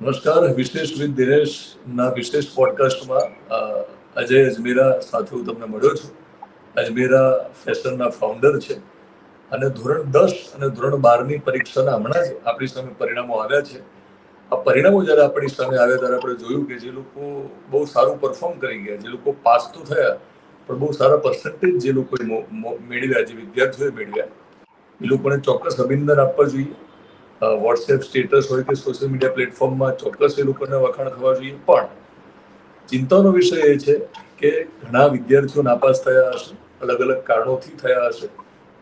નમસ્કાર. વિશેષ વિથ દિનેશ ના વિશેષ પોડકાસ્ટમાં અજય અજમેરા સાથે હું તમને મળ્યો છું. અજમેરા ફેશનના ફાઉન્ડર છે અને ધોરણ 10 અને ધોરણ 12ની પરીક્ષાના હમણાં જ આપણી સામે પરિણામો આવ્યા છે. આ પરિણામો જ્યારે આપણી સામે આવ્યા ત્યારે આપણે જોયું કે જે લોકો બહુ સારું પરફોર્મ કરી ગયા, જે લોકો પાસ તો થયા પણ બહુ સારા પર્સન્ટેજ જે લોકોએ મેળવ્યા, જે વિદ્યાર્થીઓએ મેળવ્યા, એ લોકોને ચોક્કસ અભિનંદન આપવા જોઈએ. વોટ્સએપ સ્ટેટસ હોય કે સોશિયલ મીડિયા પ્લેટફોર્મમાં ચોક્કસ એ લોકોને વખાણ થવા જોઈએ. પણ ચિંતાનો વિષય એ છે કે ઘણા વિદ્યાર્થીઓ નાપાસ થયા હશે, અલગ અલગ કારણોથી થયા હશે.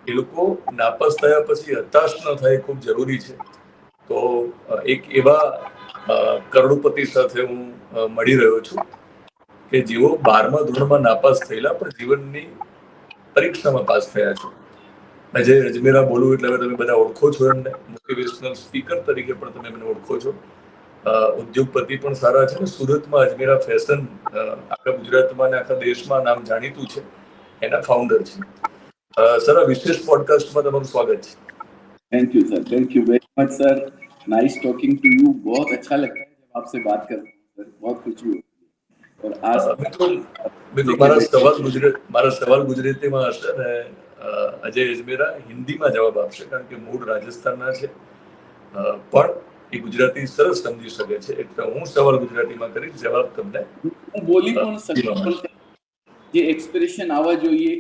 એ લોકો નાપાસ થયા પછી હતાશ ન થાય ખૂબ જરૂરી છે. તો એક એવા કરોડપતિ સાથે હું મળી રહ્યો છું કે જેઓ 12મા ધોરણમાં નાપાસ થયેલા પણ જીવનની પરીક્ષામાં પાસ થયા છે. અજય અજમેરા બોલું એટલે હવે તમે બધા ઓળખો છો એમને. મોટિવેશનલ સ્પીકર તરીકે પણ તમે એમને ઓળખો છો. ઉદ્યોગપતિ પણ સારા છે ને સુરતમાં અજમેરા ફેશન આખા ગુજરાતમાં ને આખા દેશમાં નામ જાણીતું છે. એના ફાઉન્ડર છે. સર, આ વિશેષ પોડકાસ્ટમાં તમારું સ્વાગત છે. Thank you sir, thank you very much sir. Nice talking to you. बहुत अच्छा लगता है जब आपसे बात करते हैं सर. बहुत खुशी होती है. और आज મિત્રો મારા સવાલ ગુજરાતીમાં હશે ને અજય અજમેરા હિન્દીમાં જવાબ આપશે કારણ કે મૂળ રાજસ્થાનના છે, પણ એ ગુજરાતી સરસ સમજી શકે છે એટલે હું સવાલ ગુજરાતીમાં કરીશ, જવાબ તમને હું બોલી પણ શકું પણ જે એક્સપ્રેશન આવવા જોઈએ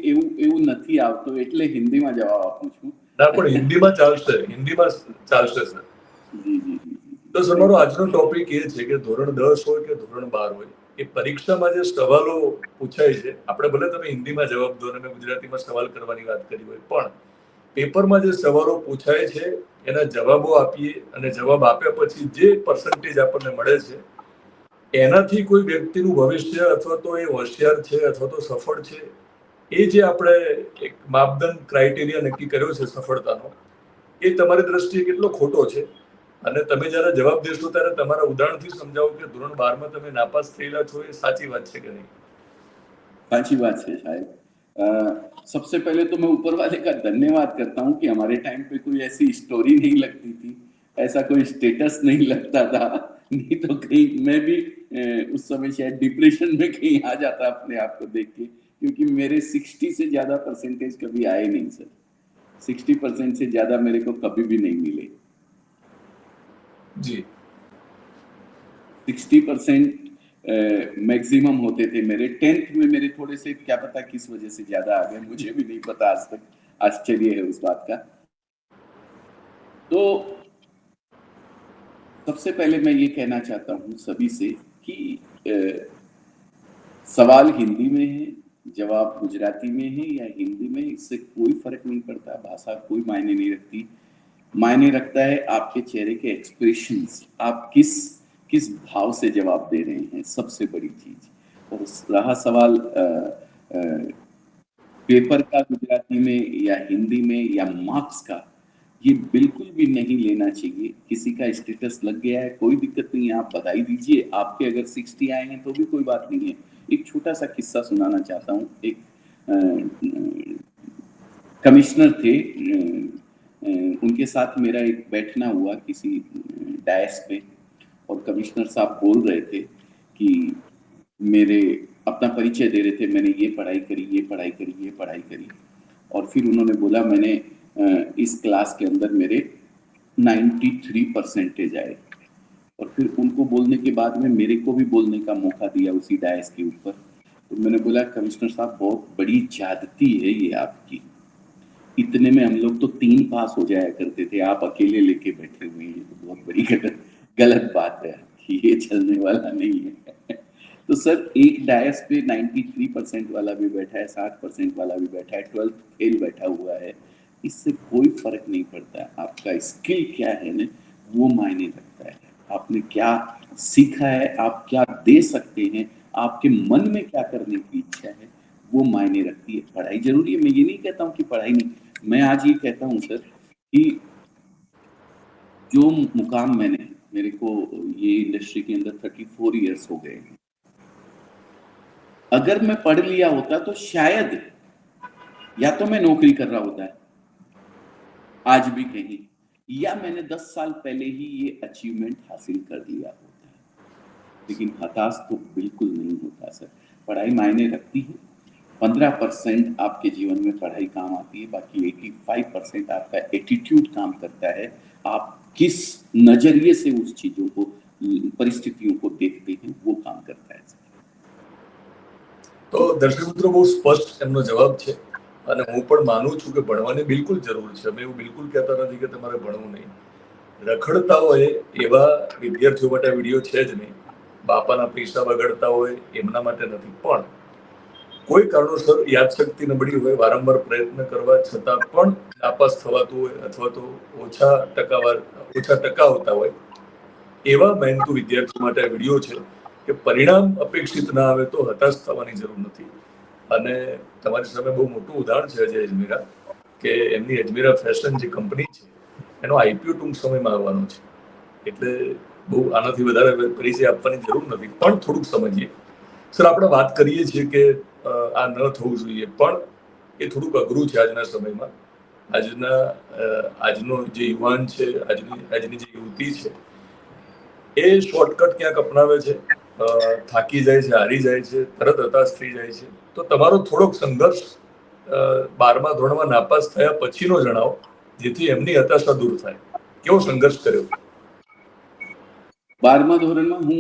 એવું નથી આવતું એટલે હિન્દીમાં જવાબ આપું છું. ના, પણ હિન્દીમાં ચાલશે, હિન્દીમાં ચાલશે સર. જી જી જી. તો સર, મારો આજનો ટોપિક એ છે કે ધોરણ 10 હોય કે ધોરણ 12 હોય, એ પરીક્ષામાં જે સવાલો પૂછાય છે, આપણે ભલે તમે હિન્દીમાં જવાબ દો અને મેં ગુજરાતીમાં સવાલ કરવાની વાત કરી હોય, પણ પેપરમાં જે સવાલો પૂછાય છે એના જવાબો આપીએ અને જવાબ આપ્યા પછી જે પર્સન્ટેજ આપણને મળે છે એનાથી કોઈ વ્યક્તિનું ભવિષ્ય અથવા તો એ હોશિયાર છે અથવા તો સફળ છે, એ જે આપણે એક માપદંડ ક્રાઇટેરિયા નક્કી કર્યો છે સફળતાનો, એ તમારી દ્રષ્ટિએ કેટલો ખોટો છે? અને તમે જ્યારે જવાબ દેશો ત્યારે તમારા ઉદાહરણથી સમજાવો કે ધોરણ 12માં તમે નાપાસ થયેલા છો, એ સાચી વાત છે કે નહીં? साची बात है शायद. सबसे पहले तो मैं ऊपर वाले का धन्यवाद करता हूँ कि हमारे टाइम पे कोई ऐसी स्टोरी नहीं लगती थी, ऐसा कोई स्टेटस नहीं लगता था. नहीं तो कहीं मैं भी उस समय शायद डिप्रेशन में कहीं आ जाता अपने आप को देख के, क्योंकि मेरे 60 से ज्यादा परसेंटेज कभी आए नहीं सर. 60% से ज्यादा मेरे को कभी भी नहीं मिले. जी. 60% मैक्सिमम होते थे मेरे. 10th में मेरे थोड़े से क्या पता किस वजह से ज्यादा आ गए, मुझे भी नहीं पता आज तक. आश्चर्य है उस बात का. तो सबसे पहले मैं ये कहना चाहता हूँ सभी से कि सवाल हिंदी में है, जवाब गुजराती में है या हिंदी में, इससे कोई फर्क नहीं पड़ता. भाषा कोई मायने नहीं रखती. मायने रखता है आपके चेहरे के एक्सप्रेशंस, आप किस भाव से जवाब दे रहे हैं, सबसे बड़ी चीज. और रहा सवाल पेपर का गुजराती में या हिंदी में या मार्क्स का, ये बिल्कुल भी नहीं लेना चाहिए. किसी का स्टेटस लग गया है, कोई दिक्कत नहीं है, आप बधाई दीजिए. आपके अगर 60 आए हैं तो भी कोई बात नहीं है. एक छोटा सा किस्सा सुनाना चाहता हूँ. एक कमिश्नर थे, उनके साथ मेरा एक बैठना हुआ किसी डायस पे, और कमिश्नर साहब बोल रहे थे कि मेरे अपना परिचय दे रहे थे, मैंने ये पढ़ाई करी, ये पढ़ाई करी, ये पढ़ाई करी. और फिर उन्होंने बोला मैंने इस क्लास के अंदर मेरे 93 परसेंटेज आए. और फिर उनको बोलने के बाद में मेरे को भी बोलने का मौका दिया उसी डायस के ऊपर. तो मैंने बोला कमिश्नर साहब बहुत बड़ी ज्यादती है ये आपकी. इतने में हम लोग तो 3 पास हो जाया करते थे, आप अकेले लेके बैठे हुए हैं, तो बहुत बड़ी गलत बात है कि ये चलने वाला नहीं है. तो सर एक डायस पे 93% वाला भी बैठा है, 60% वाला भी बैठा है, 12th फेल बैठा हुआ है, इससे कोई फर्क नहीं पड़ता. आपका स्किल क्या है ना, वो मायने रखता है. आपने क्या सीखा है, आप क्या दे सकते हैं, आपके मन में क्या करने की इच्छा है, वो मायने रखती है. पढ़ाई जरूरी है, मैं ये नहीं कहता हूँ कि पढ़ाई नहीं. मैं आज ये कहता हूँ सर कि जो मुकाम मेरे को ये इंडस्ट्री के अंदर 34 इयर्स हो गए हैं, अगर मैं पढ़ लिया होता तो शायद या तो मैं नौकरी कर रहा होता है आज भी कहीं, या मैंने 10 साल पहले ही ये अचीवमेंट हासिल कर लिया होता. लेकिन हताश तो बिल्कुल नहीं होता सर। पढ़ाई मायने रखती है। 15% आपके जीवन में पढ़ाई काम आती है, बाकी 85% आपका एटीट्यूड काम करता है। आप किस नजरिए से उस चीजों को, परिस्थितियों को देखते हैं, वो काम करता है सर। તો દર્શક મિત્રો, બહુ સ્પષ્ટ એમનો જવાબ છે અને હું પણ માનું છું કે ભણવાની બિલકુલ જરૂર છે. અમે એવું બિલકુલ કહેતા નથી કે તમારે ભણવું નહીં. રખડતા હોય એવા વિદ્યાર્થીઓ માટે વિડીયો છે જ નહીં. બાપાના પૈસા બગાડતા હોય એમના માટે નથી. પણ કોઈ કારણોસર યાદશક્તિ નબળી હોય, વારંવાર પ્રયત્ન કરવા છતાં પણ નાપાસ થવાતું હોય અથવા તો ઓછા ટકા આવતા હોય એવા મહેનતુ વિદ્યાર્થીઓ માટે આ વિડીયો છે કે પરિણામ અપેક્ષિત ના આવે તો હતાશ થવાની જરૂર નથી. અને તમારી સામે બહુ મોટું ઉદાહરણ છે અજય અજમેરા, કે એમની અજમેરા ફેશન જે કંપની છે એનો આઈપીઓ ટૂંક સમયમાં આવવાનો છે. એટલે બહુ આનાથી વધારે પરિચય આપવાની જરૂર નથી, પણ થોડુંક સમજીએ. સર, આપણે વાત કરીએ છીએ કે આ ન થવું જોઈએ, પણ એ થોડુંક અઘરું છે આજના સમયમાં. આજનો જે યુવાન છે, આજની જે યુવતી છે, એ શોર્ટકટ ક્યાંક અપનાવે છે, થાકી જાય છે, હારી જાય છે, તરત હતાશ થઈ જાય છે. તો તમારો થોડોક સંઘર્ષ 12મા ધોરણમાં નાપાસ થયા પછીનો જણાવો, જેથી એમની હતાશા દૂર થાય. કેવો સંઘર્ષ કર્યો? 12वां धोरण में हूँ।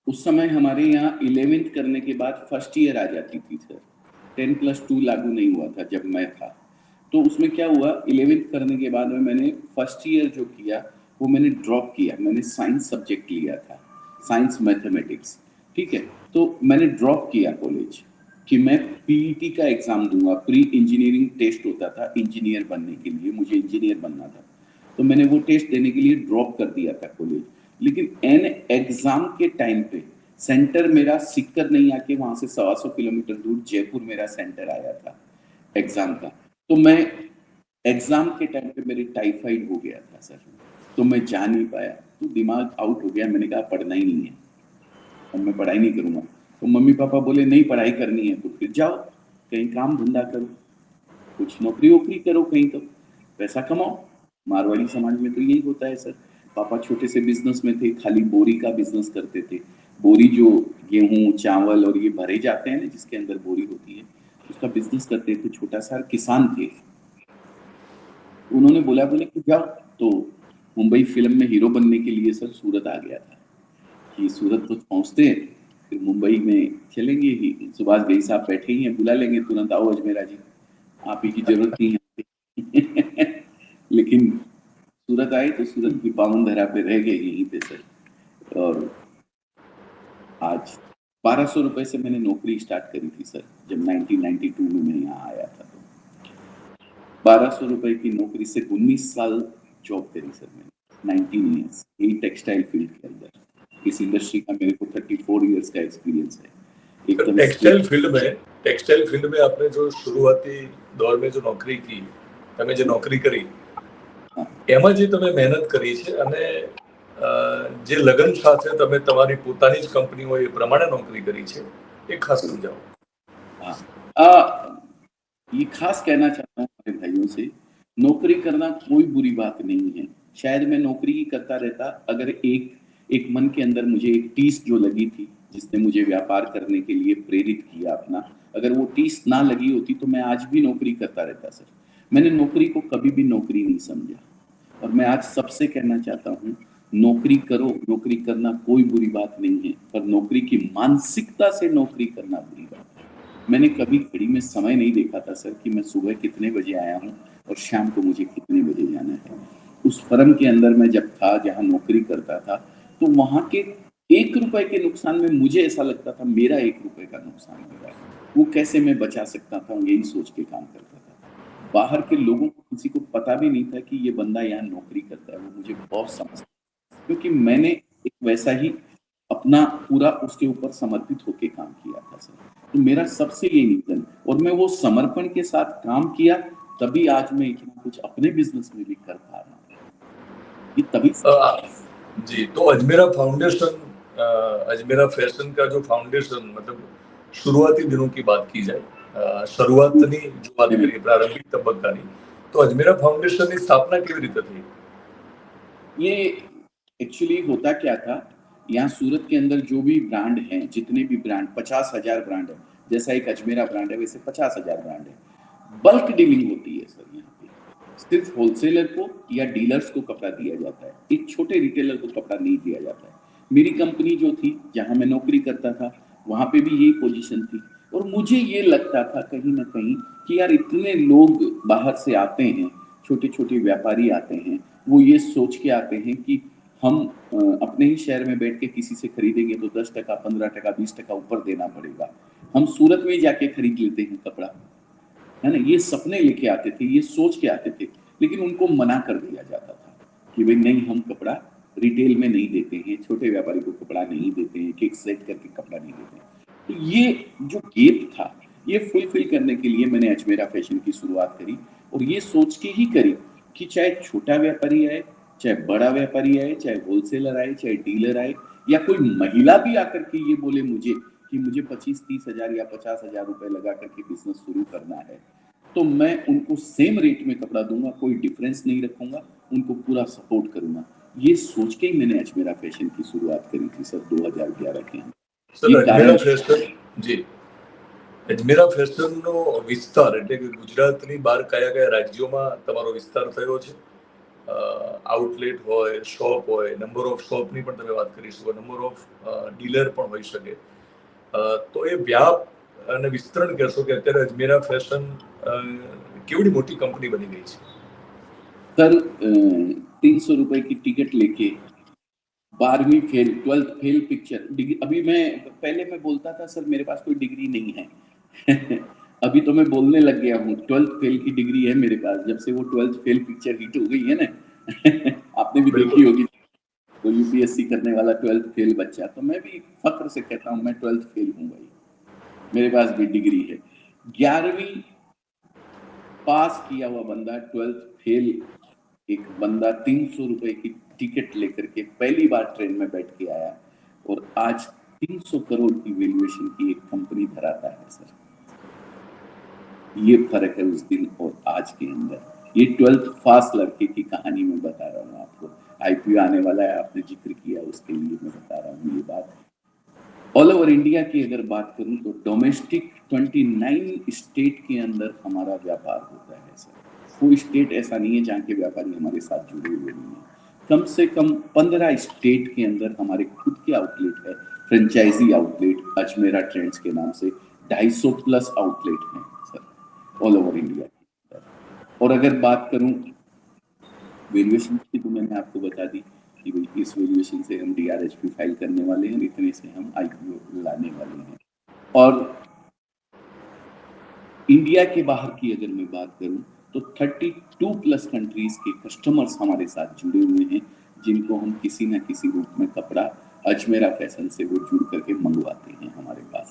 उस समय हमारे यहाँ 11th करने के बाद फर्स्ट ईयर आ जाती थी सर। 10+2 लागू नहीं हुआ था जब मैं था। तो उसमें क्या हुआ, 11th करने के बाद में मैंने फर्स्ट ईयर जो किया वो मैंने ड्रॉप किया। मैंने साइंस सब्जेक्ट लिया था, साइंस मैथमेटिक्स, ठीक है। तो मैंने ड्रॉप किया कॉलेज कि मैं पीईटी का एग्जाम दूंगा। प्री इंजीनियरिंग टेस्ट होता था इंजीनियर बनने के लिए, मुझे इंजीनियर बनना था। तो मैंने वो टेस्ट देने के लिए ड्रॉप कर दिया था कॉलेज। लेकिन एन एग्जाम के टाइम पे सेंटर मेरा सीकर नहीं आके वहां से 125 किलोमीटर दूर जयपुर मेरा सेंटर आया था एग्जाम का। तो मैं एग्जाम के टाइम पे मेरे टाइफाइड हो गया था सर, तो मैं जा नहीं पाया। तो दिमाग आउट हो गया। मैंने कहा पढ़ना ही नहीं है, अब मैं पढ़ाई नहीं करूंगा। तो मम्मी पापा बोले नहीं पढ़ाई करनी है तो फिर जाओ कहीं काम धंधा करो, कुछ नौकरी वोकरी करो, कहीं तो पैसा कमाओ। मारवाड़ी समाज में तो यही होता है सर। पापा छोटे से बिजनेस में थे, खाली बोरी का बिजनेस करते थे। बोरी जो गेहूं चावल और ये भरे जाते हैं ना, जिसके अंदर बोरी होती है, उसका बिजनेस करते थे। छोटा सा किसान थे। उन्होंने बोले कि जाओ। तो मुंबई फिल्म में हीरो बनने के लिए सर सूरत आ गया था कि सूरत तो पहुंचते हैं, फिर मुंबई में चलेंगे ही। सुभाष भाई साहब बैठे ही हैं, बुला लेंगे तुरंत, आओ अजमेरा जी, आप ही की जरूरत नहीं है। लेकिन सूरत आए तो सूरत की पावन धरा पे रह गए यहीं पे सर। और आज 1200 रुपए से मैंने नौकरी स्टार्ट करी थी सर, जब 1992 में मैं यहाँ आया था। तो 1200 रुपए की नौकरी से 19 साल जॉब करी सर मैंने, 19 ईयर्स यही टेक्सटाइल फील्ड के अंदर। इस इंडस्ट्री का मेरे को 34 ईयर्स का एक्सपीरियंस है। एकदम टेक्सटाइल फील्ड में आपने जो शुरुआती दौर में जो नौकरी की, તમે જે નોકરી કરી એમાં જે તમે મહેનત કરી છે અને જે લગન સાથે તમે તમારી પોતાની જ કંપની હોય એ પ્રમાણે નોકરી કરી છે, એ ખાસ સમજાવો. ये खास कहना चाहता हूँ अपने भाइयों से, नौकरी करना कोई बुरी बात नहीं है। शायद मैं नौकरी ही करता रहता अगर एक मन के अंदर मुझे एक टीस जो लगी थी, जिसने मुझे व्यापार करने के लिए प्रेरित किया अपना, अगर वो टीस ना लगी होती तो मैं आज भी नौकरी करता रहता सर। मैंने नौकरी को कभी भी नौकरी नहीं समझा। और मैं आज सबसे कहना चाहता हूँ, नौकरी करो, नौकरी करना कोई बुरी बात नहीं है, पर नौकरी की मानसिकता से नौकरी करना बुरी बात है। मैंने कभी घड़ी में समय नहीं देखा था सर कि मैं सुबह कितने बजे आया हूँ और शाम को मुझे कितने बजे जाना है। उस फर्म के अंदर मैं जब था, जहाँ नौकरी करता था, तो वहाँ के 1 रुपए के नुकसान में मुझे ऐसा लगता था मेरा 1 रुपए का नुकसान हो रहा है, वो कैसे मैं बचा सकता था, यही सोच के काम करता था। बाहर के लोगों को किसी को पता भी नहीं था कि ये बंदा यहाँ नौकरी करता है, वो मुझे बहुत समझता, क्योंकि मैंने एक वैसा ही अपना पूरा उसके ऊपर समर्पित होकर काम किया था सर। तो मेरा सबसे ये निवेदन, और मैं वो समर्पण के साथ काम किया, तभी आज मैं इतना कुछ अपने बिजनेस में भी कर पा रहा हूँ। ये तभी जी। तो अजमेरा फाउंडेशन, अजमेरा फैशन का जो फाउंडेशन, मतलब शुरुआती दिनों की बात की जाए, શરૂઆતની જો વાત કરીએ પ્રારંભિક તબક્કાની, તો અજમેરા ફાઉન્ડેશનની સ્થાપના કેવી રીતે થઈ? ये एक्चुअली होता क्या था, यहाँ सूरत के अंदर जो भी ब्रांड हैं, जितने भी ब्रांड, 50,000 ब्रांड है, जैसा एक अजमेरा ब्रांड है वैसे 50,000 ब्रांड है। बल्क डीलिंग होती है सर यहाँ पे, सिर्फ होलसेलर को या डीलर्स को कपड़ा दिया जाता है, एक छोटे रिटेलर को कपड़ा नहीं दिया जाता है। मेरी कंपनी जो थी, जहाँ मैं नौकरी करता था, वहाँ पे भी यही पोजीशन थी, और मुझे ये लगता था कहीं ना कहीं कि यार इतने लोग बाहर से आते हैं, छोटे छोटे व्यापारी आते हैं, वो ये सोच के आते हैं कि हम अपने ही शहर में बैठ के किसी से खरीदेंगे तो 10%, 15%, 20% ऊपर देना पड़ेगा, हम सूरत में जाके खरीद लेते हैं कपड़ा, है ना। ये सपने लेके आते थे, ये सोच के आते थे, लेकिन उनको मना कर दिया जाता था कि भाई नहीं, हम कपड़ा रिटेल में नहीं देते हैं, छोटे व्यापारी को कपड़ा नहीं देते हैं, केक सेट करके कपड़ा नहीं देते हैं। तो ये जो गेप था, ये फुलफिल करने के लिए मैंने अजमेरा फैशन की शुरुआत करी, और ये सोच के ही करी कि चाहे छोटा व्यापारी आए, चाहे बड़ा व्यापारी आए, चाहे होलसेलर आए, चाहे डीलर आए, या कोई महिला भी आकर के ये बोले मुझे कि मुझे 25-30 हजार या 50,000 रुपए लगा करके बिजनेस शुरू करना है, तो मैं उनको सेम रेट में कपड़ा दूंगा, कोई डिफरेंस नहीं रखूंगा, उनको पूरा सपोर्ट करूंगा। ये सोच के ही मैंने अजमेरा फैशन की शुरुआत करी थी सर 2011 के सर अजमेरा फैशन जी, અજમેરા ફેશનનો વિસ્તાર એટલે કે ગુજરાતની બહાર કયા કયા રાજ્યોમાં તમારો વિસ્તાર થયો છે? આઉટલેટ હોય, શોપ હોય, નંબર ઓફ શોપની પણ તમે વાત કરી શકો, નંબર ઓફ ડીલર પણ હોઈ શકે, તો એ વ્યાપ અને વિસ્તરણ કહેશો કે અત્યારે અજમેરા ફેશન કેવડી મોટી કંપની બની ગઈ છે? सर 300 रुपए की टिकट लेके 12वीं fail, 12th fail picture degree, अभी पहले मैं बोलता था सर मेरे पास कोई डिग्री नहीं है अभी तो मैं बोलने लग गया हूँ 12th फेल की डिग्री है मेरे पास, जब से वो 12th फेल पिक्चर हिट हो गई है ना आपने भी देखी होगी, वो यूपीएससी करने वाला 12th फेल बच्चा, तो मैं भी फक्र से कहता हूँ मैं 12th फेल हूँ भाई, मेरे पास भी डिग्री है। 11वीं पास किया हुआ बंदा 12th फेल एक बंदा 300 रुपए की टिकट लेकर के पहली बार ट्रेन में बैठ के आया, और आज 300 करोड़ की वैल्यूएशन की एक कंपनी धराता है सर। ये फर्क है उस दिन और आज के अंदर। ये 12th पास लड़के की कहानी में बता रहा हूँ आपको, आईपीओ आने वाला है, आपने जिक्र किया, उसके लिए मैं बता रहा हूँ ये बात। ऑल ओवर इंडिया की अगर बात करूं तो डोमेस्टिक 29 स्टेट के अंदर हमारा व्यापार होता है सर। कोई स्टेट ऐसा नहीं है जहाँ के व्यापारी हमारे साथ जुड़े हुए नहीं है। कम से कम 15 स्टेट के अंदर हमारे खुद के आउटलेट है, फ्रेंचाइजी आउटलेट अजमेरा ट्रेंड्स के नाम से 250 प्लस आउटलेट हैं सर ऑल ओवर इंडिया के अंदर। और अगर बात करूं वैल्यूएशन की, तो मैंने आपको बता दी कि भाई इस वैल्यूएशन से हम DRHP फाइल करने वाले हैं, इतने से हम IPO लाने वाले हैं। और इंडिया के बाहर की अगर मैं बात करूं तो 32 प्लस कंट्रीज के कस्टमर्स हमारे साथ जुड़े हुए हैं, जिनको हम किसी न किसी रूप में कपड़ा अजमेरा फैशन से वो जुड़ करके मंगवाते हैं हमारे पास।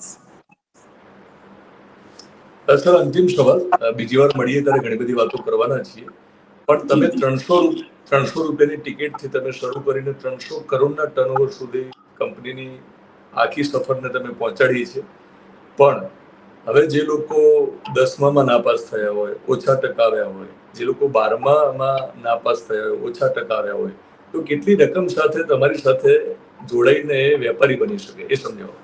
સર અંતિમ સવાલ, બીજી વાર મળીએ ત્યારે ઘણી બધી વાતો કરવાના છીએ, પણ તમે 300 રૂપિયાની ટિકિટથી તમે શરૂ કરીને 300 કરોડના ટર્નઓવર સુધી કંપનીની આખી સફરને તમે પહોંચાડી છે, પણ હવે જે લોકો 10મામાં નાપાસ થયા હોય, ઓછા ટકા આવ્યા હોય, જે લોકો 12મામાં નાપાસ થયા હોય, ઓછા ટકા આવ્યા હોય, તો કેટલી રકમ સાથે તમારી સાથે જોડાઈને વ્યાપારી બની શકે એ સમજાવો।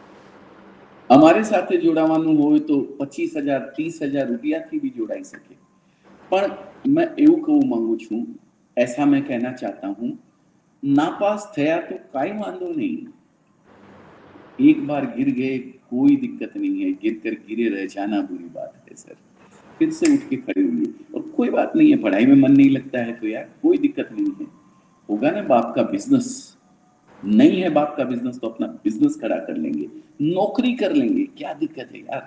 અમારે સાથે જોડાવાનું હોય તો 25,000 30,000 રૂપિયાથી भी જોડાઈ શકે, પણ मैं એવું કહું માંગુ છું, ऐसा मैं कहना चाहता हूँ, नापास थया तो काई वांधो नहीं, एक बार गिर गए कोई दिक्कत नहीं है, गिर कर गिरे रह जाना बुरी बात है सर, फिर से उठ के खड़े हुए, और कोई बात नहीं है, पढ़ाई में मन नहीं लगता है तो यार कोई दिक्कत नहीं है, होगा ना बाप का बिजनेस, नहीं है बाप का बिजनेस तो अपना बिजनेस खड़ा कर लेंगे, नौकरी कर लेंगे, क्या दिक्कत है यार,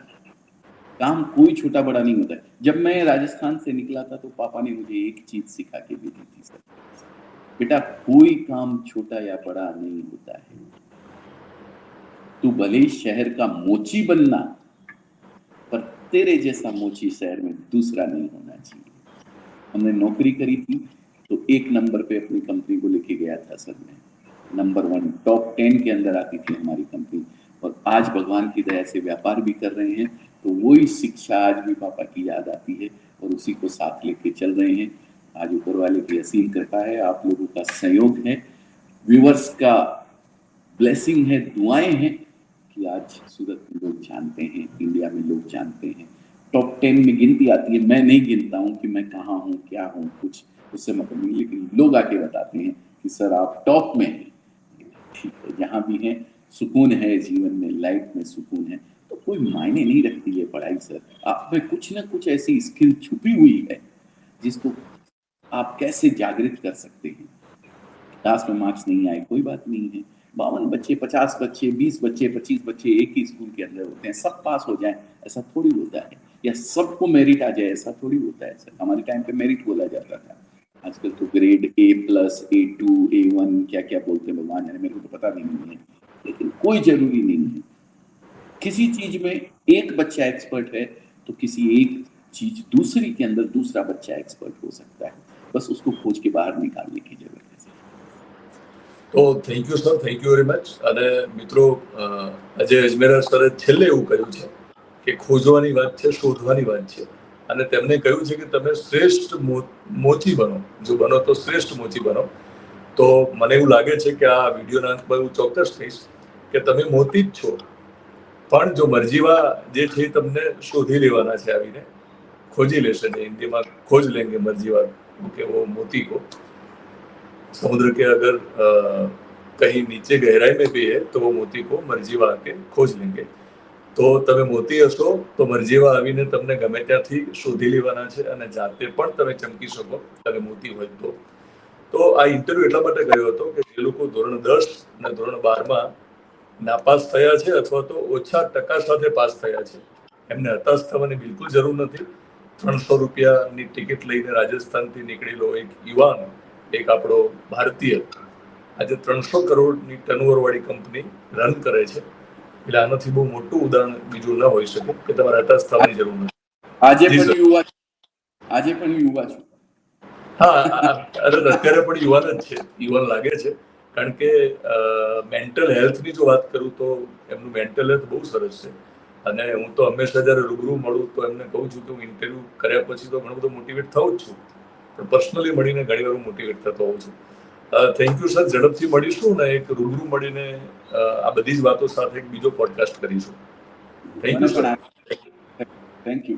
काम कोई छोटा बड़ा नहीं होता है। जब मैं राजस्थान से निकला था तो पापा ने मुझे एक चीज सिखा के भेजी थी सर, बेटा कोई काम छोटा या बड़ा नहीं होता है, तू भले शहर का मोची बनना, पर तेरे जैसा मोची शहर में दूसरा नहीं होना चाहिए। हमने नौकरी करी थी तो 1 नंबर पे अपनी कंपनी को लेके गया था सर, मैं नंबर 1 टॉप 10 के अंदर आती थी हमारी कंपनी, और आज भगवान की दया से व्यापार भी कर रहे हैं, तो वही शिक्षा आज भी पापा की याद आती है और उसी को साथ लेके चल रहे हैं। आज ऊपर वाले की असीम कृपा है, आप लोगों का सहयोग है, व्यूअर्स का ब्लेसिंग है, दुआएं हैं कि आज सूरत में लोग जानते हैं, इंडिया में लोग जानते हैं। टॉप 10 में गिनती आती है, मैं नहीं गिनता हूँ कि मैं कहाँ हूँ, क्या हूँ, कुछ उससे मतलब नहीं, लेकिन लोग आके बताते हैं कि सर आप टॉप में हैं। ठीक है, जहाँ भी हैं सुकून है, जीवन में लाइफ में सुकून है, तो कोई मायने नहीं रखती है पढ़ाई सर। आप में कुछ ना कुछ ऐसी स्किल छुपी हुई है जिसको आप कैसे जागृत कर सकते हैं। क्लास में मार्क्स नहीं आए कोई बात नहीं है, 52 बच्चे, 50 बच्चे, 20 बच्चे, 25 बच्चे एक ही स्कूल के अंदर होते हैं, सब पास हो जाए ऐसा थोड़ी होता है, या सबको मेरिट आ जाए ऐसा थोड़ी होता है सर। हमारे टाइम पे मेरिट बोला जाता था, आजकल तो ग्रेड A+, A2, A1 क्या क्या बोलते हैं भगवान जाने, मेरे को तो पता भी नहीं है, लेकिन कोई जरूरी नहीं है। किसी चीज में एक बच्चा एक्सपर्ट है तो किसी एक चीज दूसरी के अंदर दूसरा बच्चा एक्सपर्ट हो सकता है, बस उसको खोज के बाहर निकालने की जरूरत है। તો thank you sir, thank you very much. અને મિત્રો, અજય અજમેરા સરે છેલ્લે એવું કહ્યું છે કે ખોજવાની વાત છે, શોધવાની વાત છે, અને તેમણે કહ્યું છે કે તમે શ્રેષ્ઠ મોચી બનો, જો બનો તો શ્રેષ્ઠ મોચી બનો. તો મને એવું લાગે છે કે આ વિડીયોના અંતમાં હું ચોક્કસ કહીશ કે તમે મોતી જ છો, પણ જો મરજીવા જે છે એ તમને શોધી લેવાના છે, આવીને खोजी लेसे, हिंदी में खोज लेंगे मर्जीवा के वो मोती को. समुद्र के अगर कहीं नीचे गहराई में भी है तो वो मोती को मर्जीवा आके खोज लेंगे. तो તમે મોતી હશો તો મરજીવા આવીને તમને ગમે ત્યાંથી શોધી લેવાના છે અને જાતે પણ તમે ચમકી શકો તમે મોતી હોય તો. તો આ ઇન્ટરવ્યુ એટલા માટે કર્યો હતો કે જે લોકો ધોરણ 10 અને ધોરણ 12 માં નાપાસ થયા છે અથવા તો ઓછા ટકા સાથે પાસ થયા છે, એમને હતાશ થવાની બિલકુલ જરૂર નથી. 300 રૂપિયાની ટિકિટ લઈને રાજસ્થાનથી નીકળેલો એક યુવાન, એક આપણો ભારતીય, આજે 300 કરોડની ટર્નઓવર વાળી કંપની રન કરે છે. એટલે આનાથી બહુ મોટું ઉદાહરણ બીજું ન હોઈ શકે કે તમારે હતાશ થવાની જરૂર નથી. આજે પણ યુવા છું. હા, અત્યારે પણ યુવાન જ છે, યુવાન લાગે છે. કારણ કે મેન્ટલ હેલ્થની જો વાત કરું તો એમનું મેન્ટલ હેલ્થ બહુ સરસ છે. અને હું તો હંમેશા જ્યારે રૂબરૂ મળું તો એમને કહું છું કે હું ઇન્ટરવ્યુ કર્યા પછી તો ઘણો બધો મોટિવેટ થાઉં જ છું, પણ પર્સનલી મળીને ઘણી વાર હું મોટિવેટ થતો હોઉં છું. થેન્ક યુ સર, ઝડપથી મળીશું ને એક રૂબરૂ મળીને આ બધી જ વાતો સાથે એક બીજો પોડકાસ્ટ કરીશું. Thank you sir. Thank you.